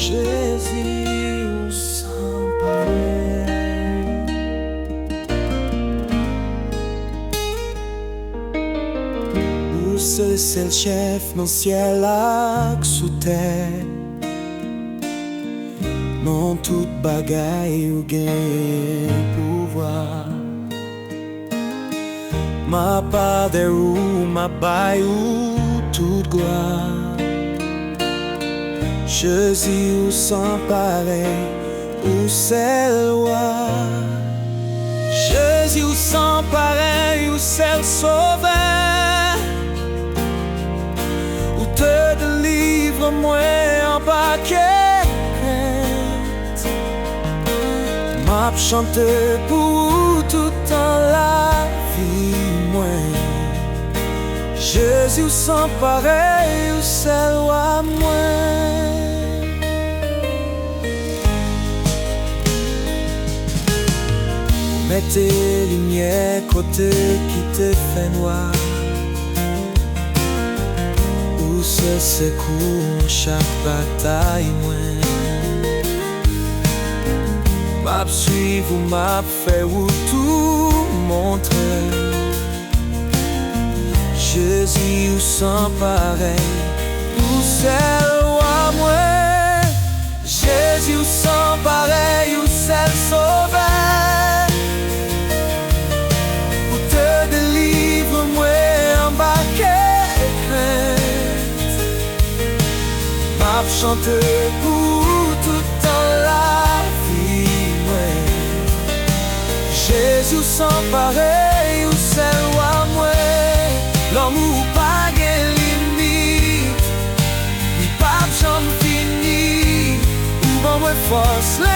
Jésus ou sans pareil. Ou seul c'est le chef dans le ciel ak sous terre. Non toute bagaille ou gain pouvoir. Ma part de ou ma baille ou toute gloire. Jésus ou sans pareil ou c'est le roi. Jésus ou sans pareil ou c'est le sauveur. Ou te délivre moi en paquet. M'a chanté pour tout en la vie moi. Jésus sans pareil ou c'est le roi moi. Mettez lumière côté qui te fait noir. Où se secoue chaque bataille moins. M'a suivre ou m'a fait ou tout montrer. Jésus ou sans pareil ou c'est le roi moi. Jésus ou sans pareil ou c'est le sauveur. Ou te délivre moi en baquet crainte. M'a chanté pour tout en la vie moi. Jésus sans pareil ou c'est le roi moi. L'amour pas gain limite, ni pas j'en fini. Ou bon moi force.